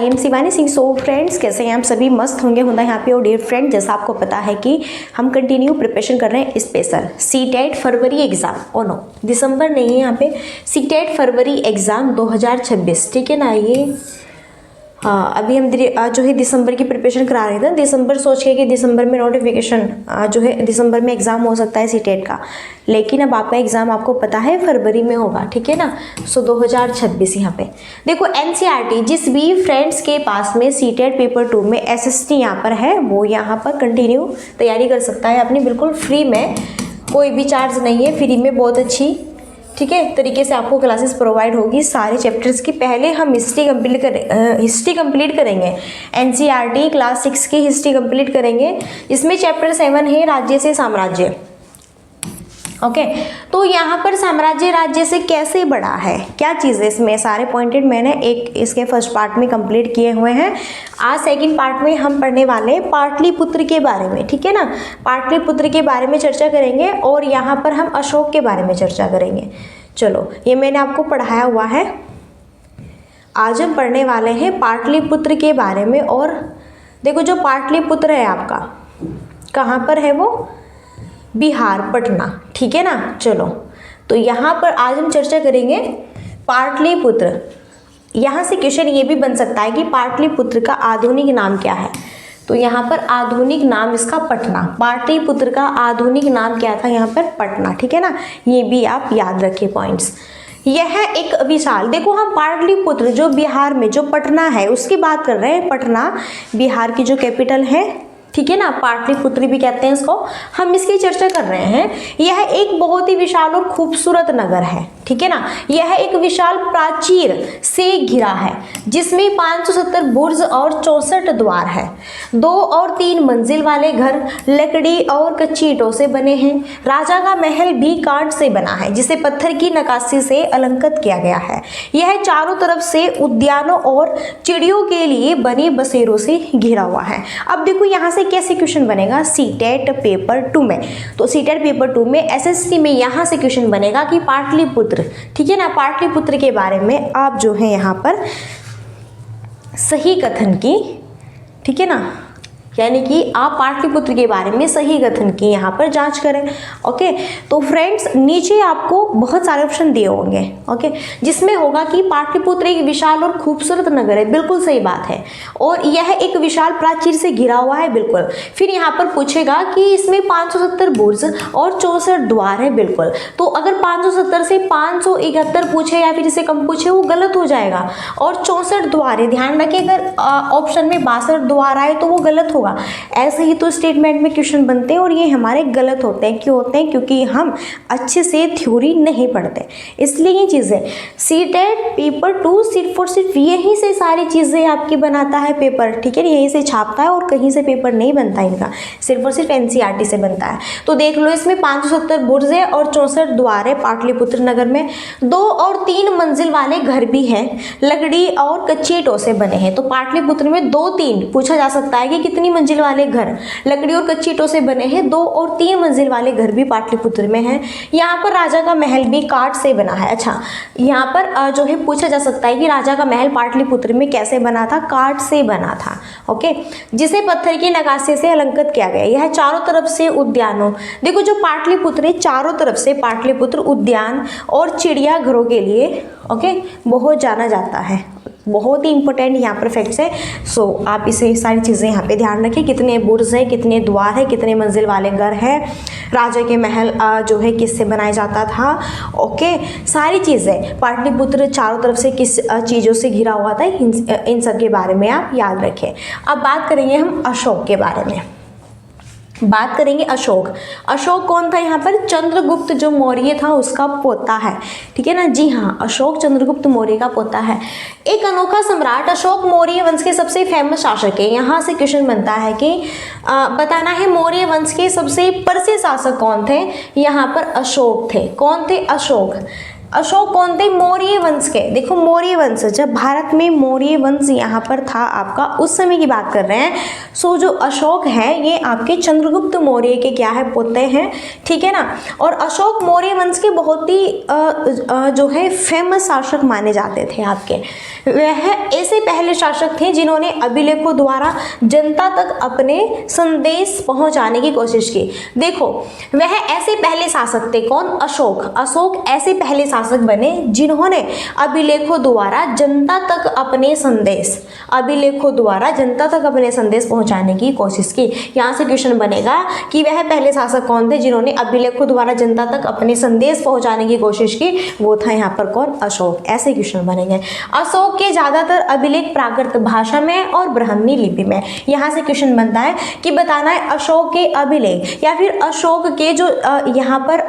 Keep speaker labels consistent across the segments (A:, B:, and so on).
A: I am Shivani Singh. So friends, कैसे हैं आप सभी? मस्त होंगे होता है यहाँ पे। और डियर फ्रेंड, जैसा आपको पता है कि हम कंटिन्यू प्रिपरेशन कर रहे हैं स्पेशल सीटेट फरवरी एग्ज़ाम। ओ नो, दिसंबर नहीं है यहाँ पे, सीटेट फरवरी एग्ज़ाम 2026, ठीक है ना। ये हाँ, अभी हम जो है दिसंबर की प्रिपरेशन करा रहे थे। दिसंबर सोच के कि दिसंबर में नोटिफिकेशन जो है दिसंबर में एग्ज़ाम हो सकता है सीटेट का, लेकिन अब आपका एग्ज़ाम आपको पता है फरवरी में होगा, ठीक है ना। सो 2026 यहाँ पे देखो एनसीईआरटी, जिस भी फ्रेंड्स के पास में सीटेट पेपर 2 में एसएसटी यहाँ पर है वो यहाँ पर कंटिन्यू तैयारी कर सकता है अपनी, बिल्कुल फ्री में, कोई भी चार्ज नहीं है, फ्री में बहुत अच्छी, ठीक है, तरीके से आपको क्लासेस प्रोवाइड होगी सारे चैप्टर्स की। पहले हम हिस्ट्री कंप्लीट करेंगे, एनसीईआरटी क्लास 6 की हिस्ट्री कंप्लीट करेंगे। इसमें चैप्टर 7 है राज्य से साम्राज्य। ओके, तो यहाँ पर साम्राज्य राज्य से कैसे बढ़ा है, क्या चीज़ है इसमें, सारे पॉइंटेड मैंने एक इसके फर्स्ट पार्ट में कंप्लीट किए हुए हैं। आज सेकंड पार्ट में हम पढ़ने वाले हैं पाटलिपुत्र के बारे में, ठीक है ना। पाटलिपुत्र के बारे में चर्चा करेंगे और यहाँ पर हम अशोक के बारे में चर्चा करेंगे। चलो, ये मैंने आपको पढ़ाया हुआ है। आज हम पढ़ने वाले हैं पाटलिपुत्र के बारे में। और देखो, जो पाटलिपुत्र है आपका कहाँ पर है वो, बिहार, पटना, ठीक है ना। चलो, तो यहाँ पर आज हम चर्चा करेंगे पाटलिपुत्र। यहाँ से क्वेश्चन ये भी बन सकता है कि पाटलिपुत्र का आधुनिक नाम क्या है, तो यहाँ पर आधुनिक नाम इसका पटना, पाटलिपुत्र का आधुनिक नाम क्या था यहाँ पर, पटना, ठीक है ना। ये भी आप याद रखिए पॉइंट्स। यह एक विशाल, देखो हम पाटलिपुत्र जो बिहार में जो पटना है उसकी बात कर रहे हैं। पटना बिहार की जो कैपिटल है, ठीक है ना, पाटलिपुत्र भी कहते हैं इसको, हम इसकी चर्चा कर रहे हैं। यह एक बहुत ही विशाल और खूबसूरत नगर है, ठीक है ना। यह एक विशाल प्राचीर से घिरा है जिसमें 570 बुर्ज और 64 द्वार है। 2 और 3 मंजिल वाले घर लकड़ी और कच्ची ईंटों से बने हैं। राजा का महल भी कांच से बना है जिसे पत्थर की नक्काशी से अलंकृत किया गया है। यह चारों तरफ से उद्यानों और चिड़ियों के लिए बने बसेरों से घिरा हुआ है। अब देखो यहाँ से कैसे क्वेश्चन बनेगा सीटेट पेपर 2 में, तो सीटेट पेपर 2 में एसएसटी में यहाँ से क्वेश्चन बनेगा कि पाटलिपुत्र, ठीक है ना, पाटलिपुत्र के बारे में आप जो है यहाँ पर सही कथन की, ठीक है ना, यानी कि आप पाटलिपुत्र के बारे में सही कथन की यहाँ पर जांच करें। ओके, तो फ्रेंड्स नीचे आपको बहुत सारे ऑप्शन दिए होंगे, ओके, जिसमें होगा कि पाटलिपुत्र एक विशाल और खूबसूरत नगर है, बिल्कुल सही बात है, और यह एक विशाल प्राचीर से घिरा हुआ है, बिल्कुल। फिर यहाँ पर पूछेगा कि इसमें 570 बुर्ज और 64 द्वार है, बिल्कुल। तो अगर 570 से 571 पूछे या फिर इससे कम पूछे वो गलत हो जाएगा। और 64 द्वार है, ध्यान रखिए, अगर ऑप्शन में 62 द्वार आए तो वो गलत होगा। ऐसे ही तो स्टेटमेंट में क्वेश्चन बनते हैं और ये हमारे गलत होते हैं। क्यों होते हैं? क्योंकि हम अच्छे से थ्योरी नहीं पढ़ते, इसलिए ये चीज़ें। सीटेट पेपर 2 सिर्फ और सिर्फ यहीं से सारी चीज़ें आपकी बनाता है पेपर, ठीक है, यहीं से छापता है और कहीं से पेपर नहीं बनता इनका, सिर्फ और सिर्फ एनसीईआरटी से बनता है। तो देख लो, इसमें 570 बुर्ज है और 64 द्वार है पाटलिपुत्र नगर में। 2 और 3 मंजिल वाले घर भी हैं, लकड़ी और कच्ची ईंटों से बने हैं। तो पाटलिपुत्र में 2-3 पूछा जा सकता है कि कितनी मंजिल वाले घर, लकड़ी और कच्ची ईंटों से बने हैं। 2 और 3 मंजिल वाले घर भी पाटलिपुत्र में हैं। यहाँ पर राजा का महल भी काठ से बना है। अच्छा, यहाँ पर जो है पूछा जा सकता है कि राजा का महल पाटलिपुत्र में कैसे बना था, काठ से बना था, ओके, जिसे पत्थर की नक्काशी से अलंकृत किया गया। यह चारों तरफ से उद्यानों, देखो जो पाटलिपुत्र है चारों तरफ से पाटलिपुत्र उद्यान और चिड़ियाघरों के लिए, ओके, बहुत जाना जाता है। बहुत ही इंपॉर्टेंट यहाँ पर फैक्ट्स है। सो आप इसे सारी चीज़ें यहाँ पे ध्यान रखें, कितने बुर्ज है, कितने द्वार है, कितने मंजिल वाले घर है, राजा के महल जो है किससे बनाया जाता था, ओके, सारी चीज़ें। पाटलिपुत्र चारों तरफ से किस चीज़ों से घिरा हुआ था, इन सब के बारे में आप याद रखें। अब बात करेंगे हम अशोक के बारे में। बात करेंगे अशोक। अशोक कौन था यहाँ पर? चंद्रगुप्त जो मौर्य था उसका पोता है, ठीक है ना। जी हाँ, अशोक चंद्रगुप्त मौर्य का पोता है। एक अनोखा सम्राट अशोक मौर्य वंश के सबसे फेमस शासक है। यहाँ से क्वेश्चन बनता है कि बताना है मौर्य वंश के सबसे प्रसिद्ध शासक कौन थे। यहाँ पर अशोक थे। कौन थे? अशोक। अशोक कौन थे? मौर्य वंश के। देखो मौर्य वंश, जब भारत में मौर्य वंश यहाँ पर था आपका, उस समय की बात कर रहे हैं। सो जो अशोक है ये आपके चंद्रगुप्त मौर्य के क्या है? पोते हैं, ठीक है ना। और अशोक मौर्य वंश के बहुत ही जो है फेमस शासक माने जाते थे आपके। वह ऐसे पहले शासक थे जिन्होंने अभिलेखों द्वारा जनता तक अपने संदेश पहुंचाने की कोशिश की। देखो वह ऐसे पहले शासक थे, कौन? अशोक ऐसे पहले शासक बने जिन्होंने अभिलेखों द्वारा जनता तक अपने संदेश पहुंचाने की कोशिश की। यहाँ से क्वेश्चन बनेगा कि वह पहले शासक कौन थे जिन्होंने अभिलेखों द्वारा जनता तक अपने संदेश पहुंचाने की कोशिश की? वो था यहाँ पर कौन? अशोक। ऐसे क्वेश्चन बनेंगे। अशोक के ज्यादातर अभिलेख प्राकृत भाषा में और ब्राह्मी लिपि में। यहाँ से क्वेश्चन बनता है कि बताना है अशोक के अभिलेख या फिर अशोक के जो यहाँ पर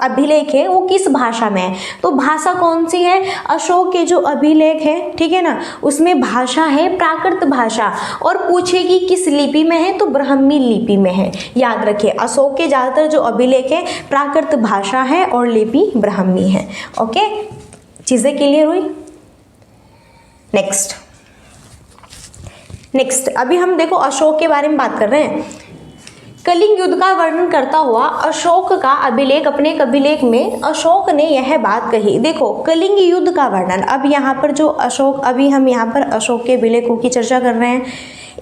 A: अभिलेख है वो किस भाषा में है। तो भाषा कौन सी है? अशोक के जो अभिलेख है, ठीक है ना, उसमें भाषा है प्राकृत भाषा, और पूछे कि किस लिपि में है, तो ब्राह्मी लिपि में है। याद रखिए अशोक के ज्यादातर जो अभिलेख है प्राकृत भाषा है और लिपि ब्राह्मी है। ओके, चीजें क्लियर हुई? नेक्स्ट अभी हम देखो अशोक के बारे में बात कर रहे हैं। कलिंग युद्ध का वर्णन करता हुआ अशोक का अभिलेख, अपने एक अभिलेख में अशोक ने यह बात कही। देखो कलिंग युद्ध का वर्णन, अब यहाँ पर जो अशोक, अभी हम यहाँ पर अशोक के अभिलेखों की चर्चा कर रहे हैं।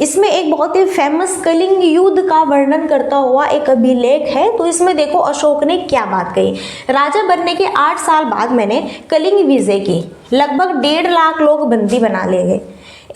A: इसमें एक बहुत ही फेमस कलिंग युद्ध का वर्णन करता हुआ एक अभिलेख है। तो इसमें देखो अशोक ने क्या बात कही। राजा बनने के 8 साल बाद मैंने कलिंग विजय की। लगभग 1.5 लाख लोग बंदी बना लिए गए,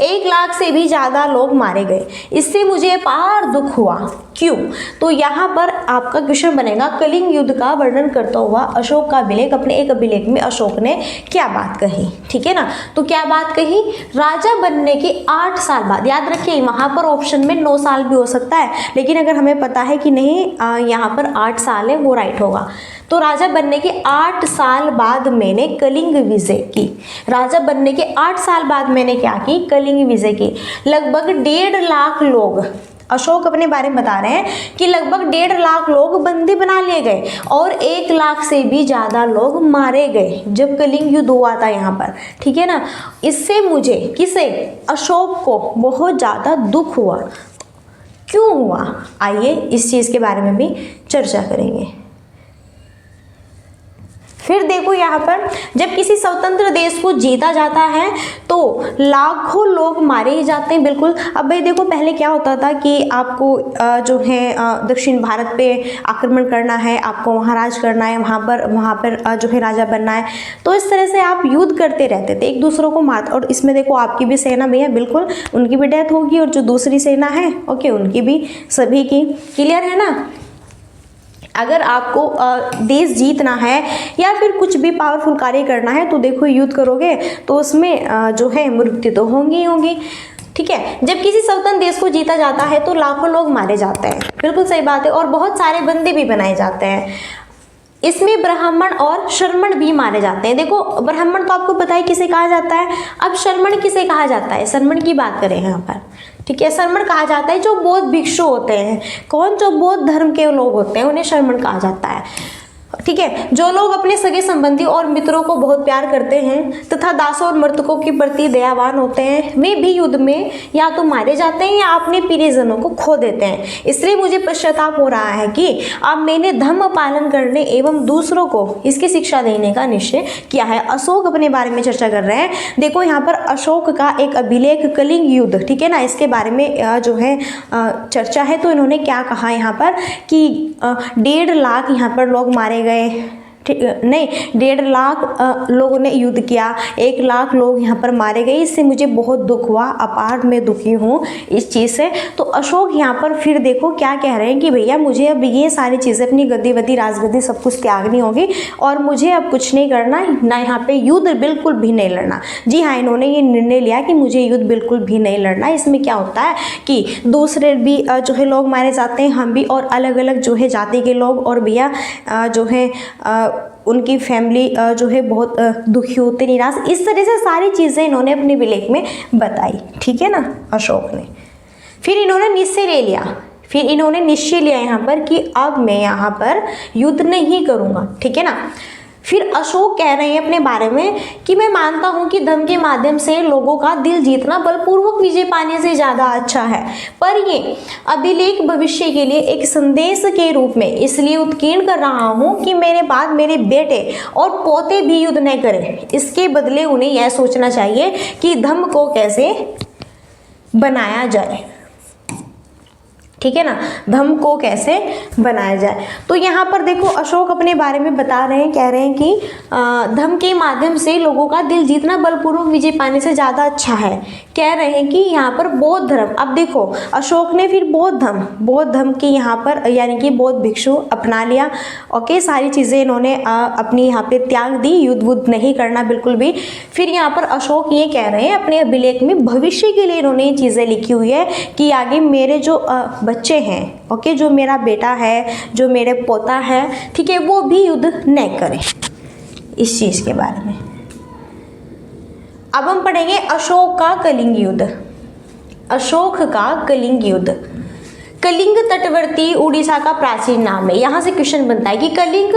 A: 1 लाख से भी ज़्यादा लोग मारे गए। इससे मुझे अपार दुख हुआ। क्यों? तो यहाँ पर आपका क्वेश्चन बनेगा कलिंग युद्ध का वर्णन करता हुआ अशोक का अभिलेख, अपने एक अभिलेख में अशोक ने क्या बात कही, ठीक है ना। तो क्या बात कही? राजा बनने के 8 साल बाद। याद रखिए वहाँ पर ऑप्शन में 9 साल भी हो सकता है, लेकिन अगर हमें पता है कि नहीं यहाँ पर 8 साल है, वो राइट होगा। तो राजा बनने के 8 साल बाद मैंने कलिंग विजय की। राजा बनने के 8 साल बाद मैंने क्या की? कलिंग विजय की। लगभग 1.5 लाख लोग, अशोक अपने बारे में बता रहे हैं कि लगभग 1.5 लाख लोग बंदी बना लिए गए और 1 लाख से भी ज़्यादा लोग मारे गए जब कलिंग युद्ध हुआ था यहाँ पर, ठीक है ना। इससे मुझे, किसे? अशोक को बहुत ज़्यादा दुख हुआ। क्यों हुआ? आइए इस चीज़ के बारे में भी चर्चा करेंगे। फिर देखो यहाँ पर जब किसी स्वतंत्र देश को जीता जाता है तो लाखों लोग मारे ही जाते हैं। बिल्कुल। अब भाई देखो पहले क्या होता था कि आपको जो है दक्षिण भारत पे आक्रमण करना है, आपको वहाँ राज करना है, वहाँ पर जो है राजा बनना है, तो इस तरह से आप युद्ध करते रहते थे, एक दूसरों को मार। और इसमें देखो आपकी भी सेना भैया, बिल्कुल उनकी भी डेथ होगी और जो दूसरी सेना है ओके उनकी भी, सभी की। क्लियर है ना। अगर आपको देश जीतना है या फिर कुछ भी पावरफुल कार्य करना है तो देखो युद्ध करोगे तो उसमें जो है मृत्यु तो होंगी ही होंगी, ठीक है। जब किसी स्वतंत्र देश को जीता जाता है तो लाखों लोग मारे जाते हैं, बिल्कुल सही बात है, और बहुत सारे बंदी भी बनाए जाते हैं। इसमें ब्राह्मण और शर्मण भी मारे जाते हैं। देखो ब्राह्मण तो आपको पता है किसे कहा जाता है, अब शर्मण किसे कहा जाता है? शर्मण की बात करें यहाँ पर, ठीक है। शर्मण कहा जाता है जो बौद्ध भिक्षु होते हैं। कौन? जो बौद्ध धर्म के लोग होते हैं उन्हें शर्मण कहा जाता है, ठीक है। जो लोग अपने सगे संबंधी और मित्रों को बहुत प्यार करते हैं तथा दासों और मृतकों के प्रति दयावान होते हैं, वे भी युद्ध में या तो मारे जाते हैं या अपने प्रियजनों को खो देते हैं। इसलिए मुझे पश्चाताप हो रहा है कि अब मैंने धर्म पालन करने एवं दूसरों को इसकी शिक्षा देने का निश्चय किया है। अशोक अपने बारे में चर्चा कर रहे हैं। देखो यहाँ पर अशोक का एक अभिलेख कलिंग युद्ध, ठीक है ना, इसके बारे में जो है चर्चा है। तो इन्होंने क्या कहा यहाँ पर कि 1.5 लाख यहाँ पर लोग मारे गए, नहीं 1.5 लाख लोगों ने युद्ध किया, 1 लाख लोग यहाँ पर मारे गए। इससे मुझे बहुत दुख हुआ, अपार मैं दुखी हूँ इस चीज़ से। तो अशोक यहाँ पर फिर देखो क्या कह रहे हैं कि भैया मुझे अब ये सारी चीज़ें, अपनी गद्दी वद्दी राजगद्दी सब कुछ त्यागनी होगी और मुझे अब कुछ नहीं करना, ना यहाँ पे युद्ध बिल्कुल भी नहीं लड़ना। जी हाँ, इन्होंने ये निर्णय लिया कि मुझे युद्ध बिल्कुल भी नहीं लड़ना। इसमें क्या होता है कि दूसरे भी जो है लोग मारे जाते हैं, हम भी, और अलग अलग जो है जाति के लोग, और भैया जो है उनकी फैमिली जो है बहुत दुखी होते, निराश। इस तरह से सारी चीज़ें इन्होंने अपने विलेख में बताई, ठीक है ना, अशोक ने। फिर इन्होंने निश्चय लिया यहाँ पर कि अब मैं यहाँ पर युद्ध नहीं करूँगा, ठीक है ना। फिर अशोक कह रहे हैं अपने बारे में कि मैं मानता हूं कि धर्म के माध्यम से लोगों का दिल जीतना बलपूर्वक विजय पाने से ज़्यादा अच्छा है, पर ये अभिलेख भविष्य के लिए एक संदेश के रूप में इसलिए उत्कीर्ण कर रहा हूं कि मेरे बाद मेरे बेटे और पोते भी युद्ध न करें। इसके बदले उन्हें यह सोचना चाहिए कि धर्म को कैसे बनाया जाए, ठीक है ना, धर्म को कैसे बनाया जाए। तो यहाँ पर देखो अशोक अपने बारे में बता रहे हैं, कह रहे हैं कि धर्म के माध्यम से लोगों का दिल जीतना बलपूर्वक विजय पाने से ज़्यादा अच्छा है। कह रहे हैं कि यहाँ पर बौद्ध धर्म, अब देखो अशोक ने फिर बौद्ध धर्म की यहाँ पर यानी कि बौद्ध भिक्षु अपना लिया। ओके, सारी चीज़ें इन्होंने अपनी यहाँ पे त्याग दी, युद्ध वुद्ध नहीं करना बिल्कुल भी। फिर यहाँ पर अशोक ये कह रहे हैं अपने अभिलेख में भविष्य के लिए इन्होंने ये चीज़ें लिखी हुई है कि आगे मेरे जो बच्चे हैं, ओके, जो मेरा बेटा है, जो मेरे पोता है, ठीक है, वो भी युद्ध न करें, इस चीज़ के बारे में। अब हम पढ़ेंगे अशोक का कलिंग युद्ध। अशोक का कलिंग युद्ध, कलिंग तटवर्ती उड़ीसा का प्राचीन नाम है। यहाँ से क्वेश्चन बनता है कि कलिंग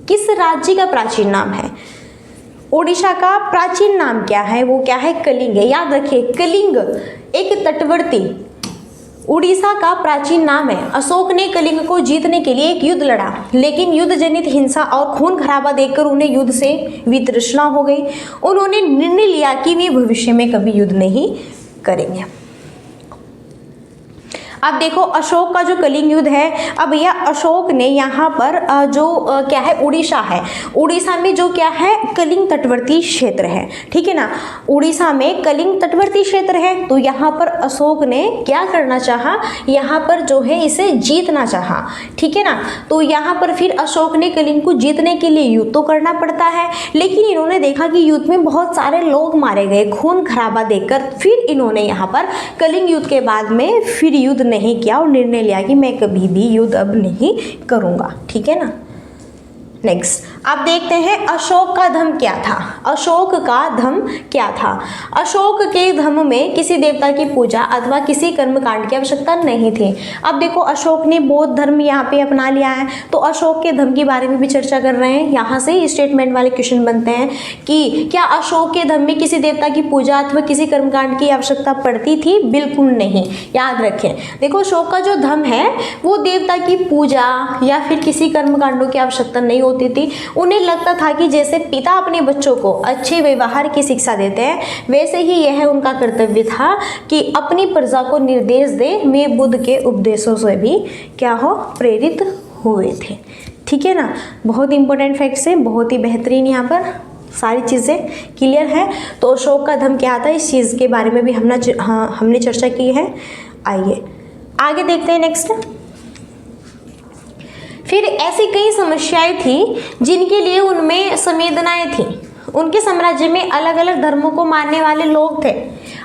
A: किस राज्य का प्राचीन नाम है। ओडिशा का प्राचीन नाम क्या है, वो क्या है, कलिंग है। याद रखिए कलिंग एक तटवर्ती उड़ीसा का प्राचीन नाम है। अशोक ने कलिंग को जीतने के लिए एक युद्ध लड़ा, लेकिन युद्ध जनित हिंसा और खून खराबा देखकर उन्हें युद्ध से वितृष्णा हो गई। उन्होंने निर्णय लिया कि वे भविष्य में कभी युद्ध नहीं करेंगे। अब देखो अशोक का जो कलिंग युद्ध है, अब भैया अशोक ने यहाँ पर जो क्या है, उड़ीसा है, उड़ीसा में जो क्या है, कलिंग तटवर्ती क्षेत्र है, ठीक है ना, उड़ीसा में कलिंग तटवर्ती क्षेत्र है। तो यहाँ पर अशोक ने क्या करना चाहा, यहाँ पर जो है इसे जीतना चाहा, ठीक है ना। तो यहाँ पर फिर अशोक ने कलिंग को जीतने के लिए युद्ध तो करना पड़ता है, लेकिन इन्होंने देखा कि युद्ध में बहुत सारे लोग मारे गए, खून खराबा देखकर फिर इन्होंने यहाँ पर कलिंग युद्ध के बाद में फिर युद्ध नहीं किया और निर्णय लिया कि मैं कभी भी युद्ध अब नहीं करूंगा, ठीक है ना। नेक्स्ट आप देखते हैं अशोक का धर्म क्या था। अशोक का धर्म क्या था। अशोक के धर्म में किसी देवता की पूजा अथवा किसी कर्मकांड की आवश्यकता नहीं थी। अब देखो अशोक ने बौद्ध धर्म यहाँ पे अपना लिया है, तो अशोक के धर्म के बारे में भी चर्चा कर रहे हैं। यहाँ से स्टेटमेंट वाले क्वेश्चन बनते हैं कि क्या अशोक के धर्म में किसी देवता की पूजा अथवा किसी कर्मकांड की आवश्यकता पड़ती थी। बिल्कुल नहीं। याद रखें, देखो अशोक का जो धर्म है वो देवता की पूजा या फिर किसी कर्मकांडों की आवश्यकता नहीं होती थी। उन्हें लगता था कि जैसे पिता अपने बच्चों को अच्छे व्यवहार की शिक्षा देते हैं, वैसे ही यह उनका कर्तव्य था कि अपनी प्रजा को निर्देश दे। वे बुद्ध के उपदेशों से भी क्या हो, प्रेरित हुए थे, ठीक है ना। बहुत इंपॉर्टेंट फैक्ट्स हैं, बहुत ही बेहतरीन, यहाँ पर सारी चीज़ें क्लियर है। तो अशोक का धर्म क्या था, इस चीज़ के बारे में भी हमने चर्चा की है। आइए आगे देखते हैं नेक्स्ट। फिर ऐसी कई समस्याएं थी जिनके लिए उनमें संवेदनाएं थी। उनके साम्राज्य में अलग अलग धर्मों को मानने वाले लोग थे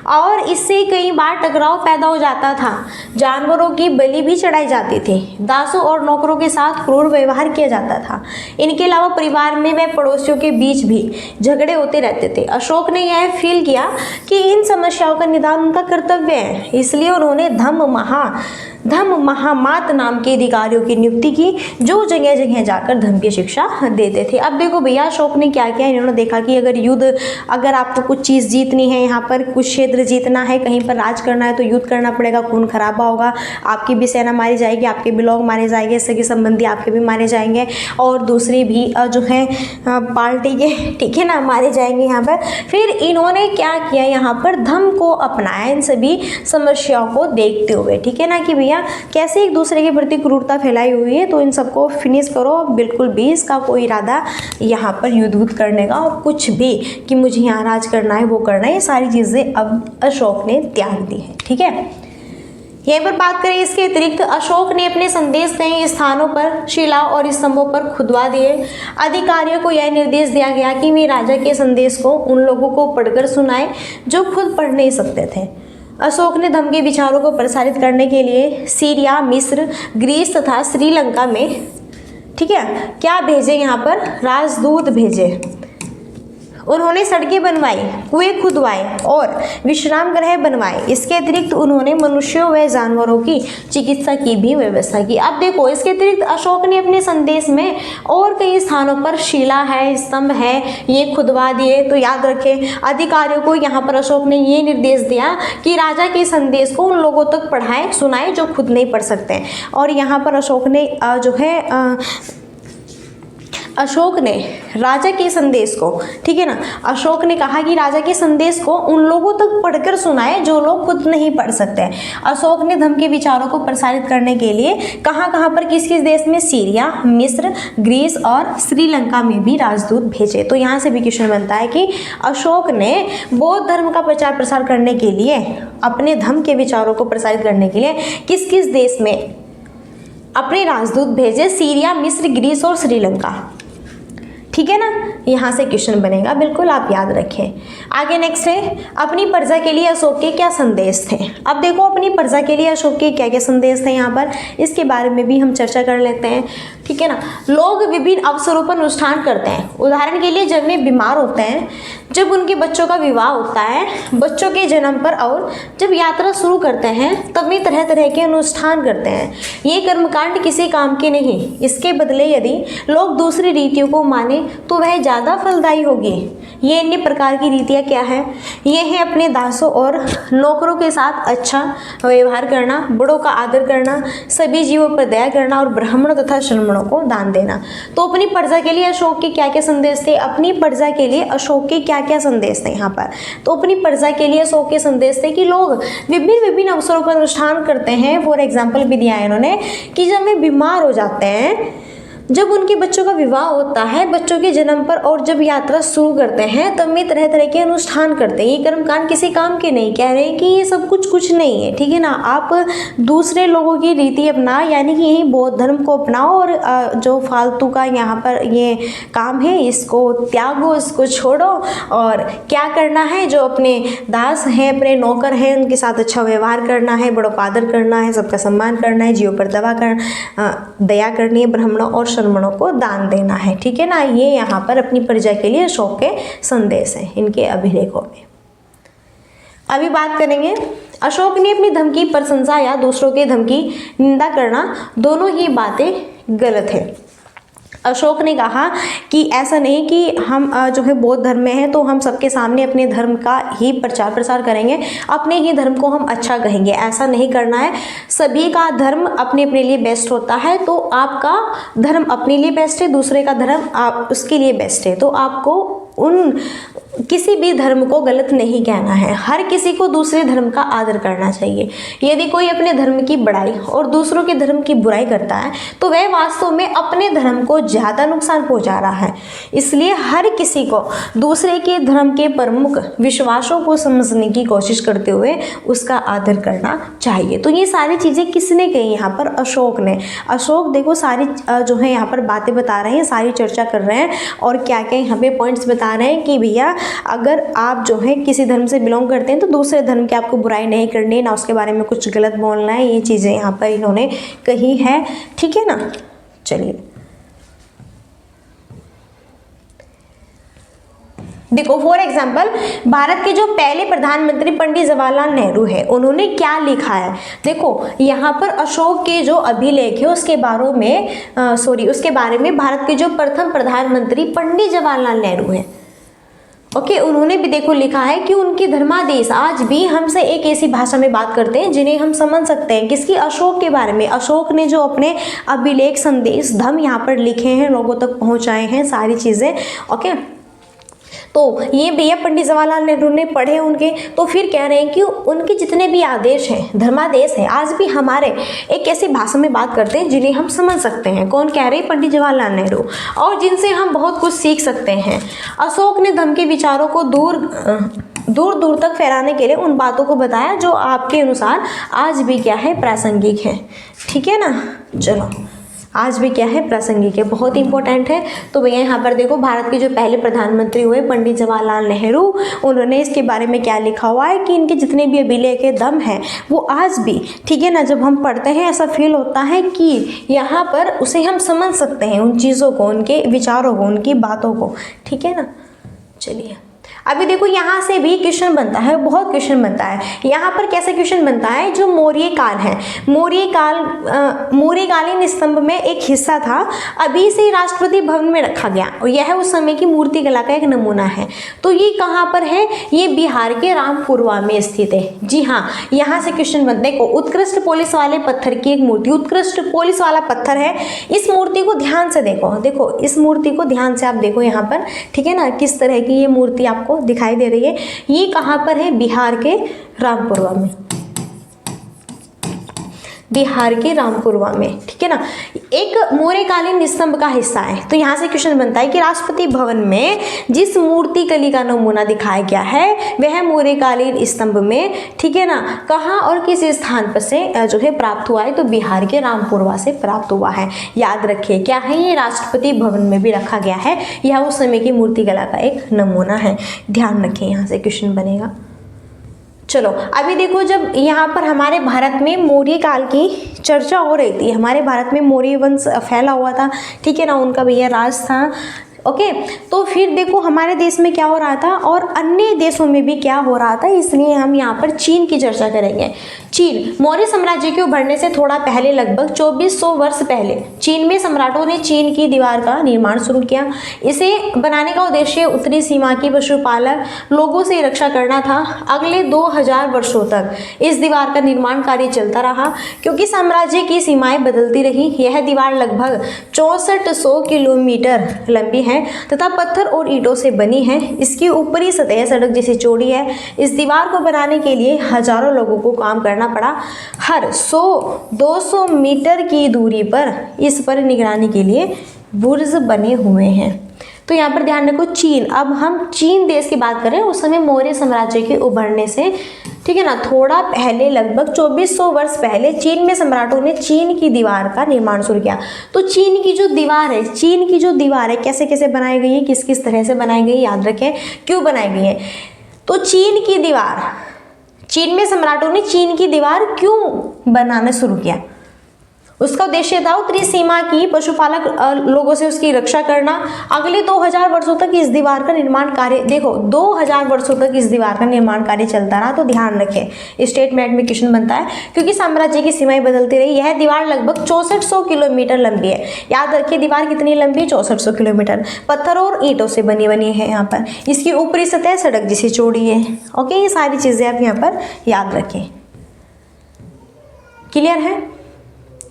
A: और इससे कई बार टकराव पैदा हो जाता था। जानवरों की बलि भी चढ़ाई जाती थी। दासों और नौकरों के साथ क्रूर व्यवहार किया जाता था। इनके अलावा परिवार में व पड़ोसियों के बीच भी झगड़े होते रहते थे। अशोक ने यह फील किया कि इन समस्याओं का निदान उनका कर्तव्य है, इसलिए उन्होंने धम्म महामात नाम के अधिकारियों की नियुक्ति की, जो जगह जगह जाकर धर्म की शिक्षा देते थे। अब देखो भैया अशोक ने क्या किया, इन्होंने देखा कि अगर आपको कुछ चीज़ जीतनी है, यहाँ पर कुछ क्षेत्र जीतना है, कहीं पर राज करना है, तो युद्ध करना पड़ेगा, खून खराबा होगा, आपकी भी सेना मारी जाएगी, आपके भी लोग मारे जाएंगे, सगे संबंधी आपके भी मारे जाएंगे और दूसरी भी जो है पार्टी के, ठीक है ना, मारे जाएंगे यहाँ पर। फिर इन्होंने क्या किया, यहाँ पर धर्म को अपनाया इन सभी समस्याओं को देखते हुए, ठीक है ना, कि भैया कैसे एक दूसरे के प्रति क्रूरता फैलाई हुई है, तो इन सबको फिनिश करो। बिल्कुल भी इसका कोई इरादा यहाँ पर युद्ध करने का और कुछ भी कि मुझे यहाँ राज करना है, वो करना है, ये सारी चीज़ें अब अशोक ने त्याग दी है, ठीक है। यहीं पर बात करें इसके अतिरिक्त अशोक ने अपने संदेश कई स्थानों पर शिला और स्तंभों पर खुदवा दिए। अधिकारियों को यह निर्देश दिया गया कि वे राजा के संदेश को उन लोगों को पढ़कर सुनाएं जो खुद पढ़ नहीं सकते थे। अशोक ने धर्म के विचारों को प्रसारित करने के लिए सीरिया, मिस्र, ग्रीस तथा श्रीलंका में, ठीक है, क्या भेजे, यहाँ पर राजदूत भेजे। उन्होंने सड़कें बनवाई, कुएं खुदवाए और विश्राम गृह बनवाए। इसके अतिरिक्त उन्होंने मनुष्यों व जानवरों की चिकित्सा की भी व्यवस्था की। अब देखो, इसके अतिरिक्त अशोक ने अपने संदेश में और कई स्थानों पर शिला है, स्तंभ है, ये खुदवा दिए। तो याद रखें, अधिकारियों को यहाँ पर अशोक ने ये निर्देश दिया कि राजा के संदेश को उन लोगों तक पढ़ाए सुनाए जो खुद नहीं पढ़ सकते। और यहाँ पर अशोक ने अशोक ने राजा के संदेश को, ठीक है ना, अशोक ने कहा कि राजा के संदेश को उन लोगों तक पढ़कर सुनाए जो लोग खुद नहीं पढ़ सकते। अशोक ने धर्म के विचारों को प्रसारित करने के लिए कहाँ पर किस किस देश में, सीरिया, मिस्र, ग्रीस और श्रीलंका में भी राजदूत भेजे। तो यहाँ से भी क्वेश्चन बनता है कि अशोक ने बौद्ध धर्म का प्रचार प्रसार करने के लिए, अपने धर्म के विचारों को प्रसारित करने के लिए किस किस देश में अपने राजदूत भेजे? सीरिया, मिस्र, ग्रीस और श्रीलंका। ठीक है ना, यहाँ से क्वेश्चन बनेगा, बिल्कुल आप याद रखें। आगे नेक्स्ट है, अपनी प्रजा के लिए अशोक के क्या संदेश थे। अब देखो, अपनी प्रजा के लिए अशोक के क्या क्या संदेश थे यहाँ पर, इसके बारे में भी हम चर्चा कर लेते हैं। ठीक है ना, लोग विभिन्न अवसरों पर अनुष्ठान करते हैं। उदाहरण के लिए, जब वे बीमार होते हैं, जब उनके बच्चों का विवाह होता है, बच्चों के जन्म पर, और जब यात्रा शुरू करते हैं तब वे तरह तरह के अनुष्ठान करते हैं। ये कर्मकांड किसी काम के नहीं, इसके बदले यदि लोग दूसरी रीतियों को माने तो वह ज़्यादा फलदायी होगी। ये अन्य प्रकार की रीतियाँ क्या है? ये है अपने दासों और नौकरों के साथ अच्छा व्यवहार करना, बड़ों का आदर करना, सभी जीवों पर दया करना और ब्राह्मणों तथा श्रमणों को दान देना। तो अपनी प्रजा के लिए अशोक के क्या क्या संदेश थे? अपनी प्रजा के लिए अशोक के क्या क्या संदेश थे यहाँ पर? तो अपनी प्रजा के लिए अशोक के संदेश थे कि लोग विभिन्न अवसरों पर अनुष्ठान करते हैं। फॉर एग्जाम्पल भी दिया है इन्होंने कि जब वे बीमार हो जाते हैं, जब उनके बच्चों का विवाह होता है, बच्चों के जन्म पर, और जब यात्रा शुरू करते हैं तब में तरह तरह के अनुष्ठान करते हैं। ये कर्मकांड किसी काम के नहीं, कह रहे हैं कि ये सब कुछ नहीं है। ठीक है ना, आप दूसरे लोगों की रीति अपना, यानी कि यही बौद्ध धर्म को अपनाओ और जो फालतू का यहाँ पर ये काम है इसको त्यागो, इसको छोड़ो, और क्या करना है, जो अपने दास हैं, अपने नौकर हैं, उनके साथ अच्छा व्यवहार करना है, बड़ों का आदर करना है, सबका सम्मान करना है, जीवों पर दया करनी है, ब्राह्मणों और श्रमणों को दान देना है। ठीक है ना, ये यहाँ पर अपनी प्रजा के लिए अशोक के संदेश हैं इनके अभिलेखों में। अभी बात करेंगे, अशोक ने अपनी धर्म की प्रशंसा या दूसरों के धर्म की निंदा करना, दोनों ही बातें गलत है। अशोक ने कहा कि ऐसा नहीं कि हम जो है बौद्ध धर्म में हैं तो हम सबके सामने अपने धर्म का ही प्रचार प्रसार करेंगे, अपने ही धर्म को हम अच्छा कहेंगे, ऐसा नहीं करना है। सभी का धर्म अपने अपने लिए बेस्ट होता है, तो आपका धर्म अपने लिए बेस्ट है, दूसरे का धर्म आप उसके लिए बेस्ट है। तो आपको उन किसी भी धर्म को गलत नहीं कहना है, हर किसी को दूसरे धर्म का आदर करना चाहिए। यदि कोई अपने धर्म की बड़ाई और दूसरों के धर्म की बुराई करता है तो वह वास्तव में अपने धर्म को ज़्यादा नुकसान पहुंचा रहा है। इसलिए हर किसी को दूसरे के धर्म के प्रमुख विश्वासों को समझने की कोशिश करते हुए उसका आदर करना चाहिए। तो ये सारी चीज़ें किसने कही यहाँ पर? अशोक ने। अशोक देखो सारी जो है यहाँ पर बातें बता रहे हैं, सारी चर्चा कर रहे हैं और क्या क्या यहाँ पे पॉइंट्स बता रहे हैं कि भैया अगर आप जो है किसी धर्म से बिलोंग करते हैं तो दूसरे धर्म की आपको बुराई नहीं करनी है, ना उसके बारे में कुछ गलत बोलना है। ये चीज़ें यहाँ पर इन्होंने कही है। ठीक है ना, चलिए देखो, फॉर एग्जाम्पल भारत के जो पहले प्रधानमंत्री पंडित जवाहरलाल नेहरू है, उन्होंने क्या लिखा है? देखो यहाँ पर अशोक के जो अभिलेख है उसके बारे में भारत के जो प्रथम प्रधानमंत्री पंडित जवाहरलाल नेहरू हैं, ओके, उन्होंने भी देखो लिखा है कि उनके धर्मादेश आज भी हमसे एक ऐसी भाषा में बात करते हैं जिन्हें हम समझ सकते हैं। किसकी? अशोक के बारे में। अशोक ने जो अपने अभिलेख, संदेश, धम्म यहाँ पर लिखे हैं, लोगों तक पहुँचाए हैं सारी चीज़ें, ओके। तो ये भैया पंडित जवाहरलाल नेहरू ने पढ़े उनके, तो फिर कह रहे हैं कि उनके जितने भी आदेश हैं, धर्मादेश हैं, आज भी हमारे एक ऐसी भाषा में बात करते हैं जिन्हें हम समझ सकते हैं। कौन कह रहे हैं? पंडित जवाहरलाल नेहरू, और जिनसे हम बहुत कुछ सीख सकते हैं। अशोक ने धर्म के विचारों को दूर दूर तक फैलाने के लिए उन बातों को बताया जो आपके अनुसार आज भी क्या है? प्रासंगिक है। ठीक है ना, चलो आज भी क्या है? प्रासंगिक है, बहुत इंपॉर्टेंट है। तो भैया यहाँ पर देखो भारत के जो पहले प्रधानमंत्री हुए पंडित जवाहरलाल नेहरू, उन्होंने इसके बारे में क्या लिखा हुआ है कि इनके जितने भी अभिलेख के दम है वो आज भी, ठीक है ना, जब हम पढ़ते हैं ऐसा फील होता है कि यहाँ पर उसे हम समझ सकते हैं, उन चीज़ों को, उनके विचारों को, उनकी बातों को। ठीक है ना, चलिए अभी देखो यहाँ से भी क्वेश्चन बनता है, बहुत क्वेश्चन बनता है। यहाँ पर कैसे क्वेश्चन बनता है, जो मौर्य काल है, मौर्यकालीन स्तंभ में एक हिस्सा था, अभी से राष्ट्रपति भवन में रखा गया और यह उस समय की मूर्ति कला का एक नमूना है। तो ये कहाँ पर है, ये बिहार के रामपुरवा में स्थित है। जी हाँ, यहाँ से क्वेश्चन बनते हैं। उत्कृष्ट पॉलिश वाले पत्थर की एक मूर्ति, उत्कृष्ट पॉलिश वाला पत्थर है। इस मूर्ति को ध्यान से देखो, देखो इस मूर्ति को ध्यान से आप देखो यहाँ पर, ठीक है ना, किस तरह की ये मूर्ति आपको दिखाई दे रही है। ये कहां पर है, बिहार के रामपुरवा में, बिहार के रामपुरवा में, ठीक है ना। एक मौर्यकालीन स्तंभ का हिस्सा है। तो यहां से क्वेश्चन बनता है कि राष्ट्रपति भवन में जिस मूर्ति कली का नमूना दिखाया गया है वह मौर्यकालीन स्तंभ में, ठीक है ना, कहां और किस स्थान पर से जो है प्राप्त हुआ है, तो बिहार के रामपुरवा से प्राप्त हुआ है। याद रखिए क्या है, ये राष्ट्रपति भवन में भी रखा गया है, यह उस समय की मूर्ति कला का एक नमूना है। ध्यान रखिए, यहाँ से क्वेश्चन बनेगा। चलो अभी देखो, जब यहाँ पर हमारे भारत में मौर्य काल की चर्चा हो रही थी, हमारे भारत में मौर्य वंश फैला हुआ था, ठीक है ना, उनका भैया राज था। ओके, तो फिर देखो हमारे देश में क्या हो रहा था और अन्य देशों में भी क्या हो रहा था, इसलिए हम यहाँ पर चीन की चर्चा करेंगे। चीन, मौर्य साम्राज्य के उभरने से थोड़ा पहले, लगभग 2400 वर्ष पहले, चीन में सम्राटों ने चीन की दीवार का निर्माण शुरू किया। इसे बनाने का उद्देश्य उत्तरी सीमा की पशुपालक लोगों से रक्षा करना था। अगले 2000 वर्षों तक इस दीवार का निर्माण कार्य चलता रहा, क्योंकि साम्राज्य की सीमाएं बदलती रही। यह दीवार लगभग 6400 किलोमीटर लंबी है तथा पत्थर और ईंटों से बनी है। इसकी ऊपरी सतह सड़क जैसी चौड़ी है। इस दीवार को बनाने के लिए हजारों लोगों को काम करना पड़ा। हर 100-200 मीटर की दूरी पर इस पर निगरानी के लिए बुर्ज बने हुए हैं। तो यहाँ पर ध्यान रखो, चीन, अब हम चीन देश की बात करें, उस समय मौर्य साम्राज्य के उभरने से, ठीक है ना, थोड़ा पहले, लगभग 2400 वर्ष पहले चीन में सम्राटों ने चीन की दीवार का निर्माण शुरू किया। तो चीन की जो दीवार है, चीन की जो दीवार है कैसे कैसे बनाई गई है, किस किस तरह से बनाई गई है, याद रखें, क्यों बनाई गई है। तो चीन की दीवार, चीन में सम्राटों ने चीन की दीवार क्यों बनाना शुरू किया, उसका उद्देश्य था उत्तरी सीमा की पशुपालक लोगों से उसकी रक्षा करना। अगले 2000 वर्षों तक इस दीवार का निर्माण कार्य, देखो 2000 वर्षों तक इस दीवार का निर्माण कार्य चलता रहा। तो ध्यान रखें, स्टेटमेंट में क्वेश्चन बनता है, क्योंकि साम्राज्य की सीमाएं बदलती रही। यह दीवार लगभग 6400 किलोमीटर लंबी है। याद रखिए दीवार कितनी लंबी, 6400 किलोमीटर, पत्थर और ईंटों से बनी है। यहाँ पर इसकी ऊपरी सतह सड़क जैसी चौड़ी है। ओके, ये सारी चीजें आप यहाँ पर याद रखें। क्लियर है?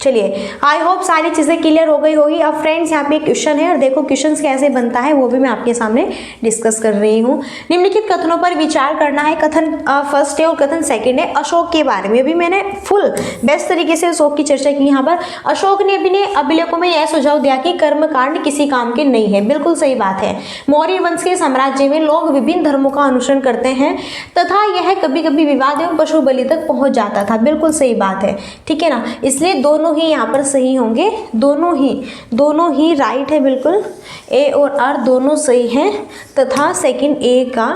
A: चलिए, आई होप सारी चीज़ें क्लियर हो गई होगी। अब फ्रेंड्स यहाँ पे क्वेश्चन है और देखो क्वेश्चन कैसे बनता है वो भी मैं आपके सामने डिस्कस कर रही हूँ। निम्नलिखित कथनों पर विचार करना है। कथन फर्स्ट है और कथन सेकंड है अशोक के बारे में। अभी मैंने फुल बेस्ट तरीके से अशोक की चर्चा की। यहाँ पर अशोक ने अपने अभिलेखों में यह सुझाव दिया कि कर्मकांड किसी काम के नहीं है। बिल्कुल सही बात है। मौर्य वंश के साम्राज्य में लोग विभिन्न धर्मों का अनुसरण करते हैं तथा यह कभी कभी विवाद एवं पशु बलि तक पहुंच जाता था। बिल्कुल सही बात है, ठीक है ना। इसलिए दोनों ही यहाँ पर सही होंगे, दोनों ही राइट है। बिल्कुल ए और आर दोनों सही हैं तथा सेकंड ए का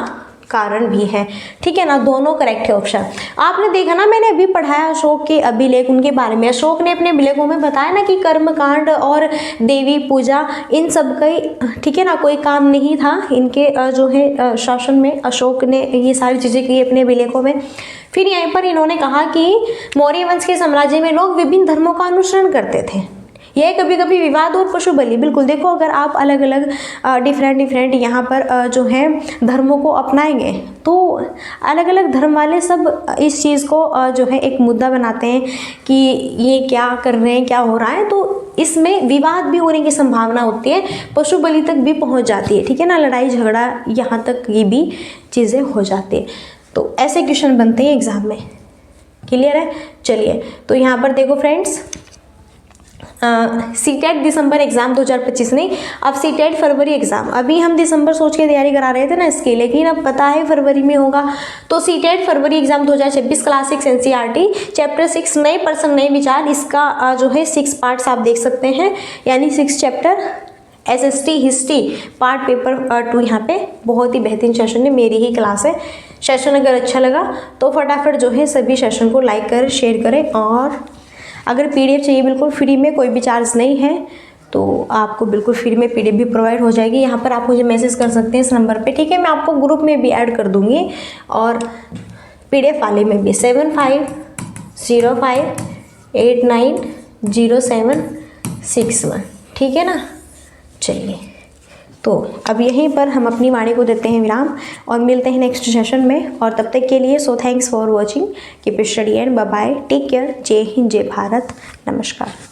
A: कारण भी है, ठीक है ना, दोनों करेक्ट है ऑप्शन। आपने देखा ना, मैंने अभी पढ़ाया अशोक के अभिलेख, उनके बारे में। अशोक ने अपने अभिलेखों में बताया ना कि कर्मकांड और देवी पूजा इन सब का, ठीक है ना, कोई काम नहीं था इनके जो है शासन में। अशोक ने ये सारी चीज़ें की अपने अभिलेखों में। फिर यहीं पर इन्होंने कहा कि मौर्य वंश के साम्राज्य में लोग विभिन्न धर्मों का अनुसरण करते थे। यह कभी कभी विवाद और पशु बलि। बिल्कुल, देखो अगर आप अलग अलग डिफरेंट यहाँ पर जो है धर्मों को अपनाएंगे तो अलग अलग धर्म वाले सब इस चीज़ को जो है एक मुद्दा बनाते हैं कि ये क्या कर रहे हैं, क्या हो रहा है। तो इसमें विवाद भी होने की संभावना होती है, पशु बलि तक भी पहुँच जाती है, ठीक है ना, लड़ाई झगड़ा यहाँ तक ये भी चीज़ें हो जाती है। तो ऐसे क्वेश्चन बनते हैं एग्जाम में। क्लियर है? चलिए, तो यहाँ पर देखो फ्रेंड्स, सीटेट दिसंबर एग्जाम 2025 नहीं, अब सीटेट फरवरी एग्जाम। अभी हम दिसंबर सोच के तैयारी करा रहे थे ना इसके, लेकिन अब पता है फरवरी में होगा। तो सीटेट फरवरी एग्जाम 2026 क्लास 6 NCERT चैप्टर 6 नए पर्सन नए विचार, इसका जो है 6 पार्ट्स आप देख सकते हैं, यानी 6 chapter. SST history part paper 2 यहाँ पे बहुत ही बेहतरीन सेशन है, मेरी ही क्लास है। सेशन अगर अच्छा लगा तो फटाफट जो है सभी सेशन को लाइक करें, शेयर करें। और अगर PDF चाहिए बिल्कुल फ्री में, कोई भी चार्ज नहीं है, तो आपको बिल्कुल फ्री में PDF भी प्रोवाइड हो जाएगी। यहाँ पर आप मुझे मैसेज कर सकते हैं इस नंबर पे, ठीक है। मैं आपको ग्रुप में भी ऐड कर दूँगी और PDF वाले में भी 7505890761, ठीक है ना। चलिए, तो अब यहीं पर हम अपनी वाणी को देते हैं विराम और मिलते हैं नेक्स्ट सेशन में। और तब तक के लिए so thanks for watching, keep study and bye bye, take care. Jai Hind, जय भारत, नमस्कार।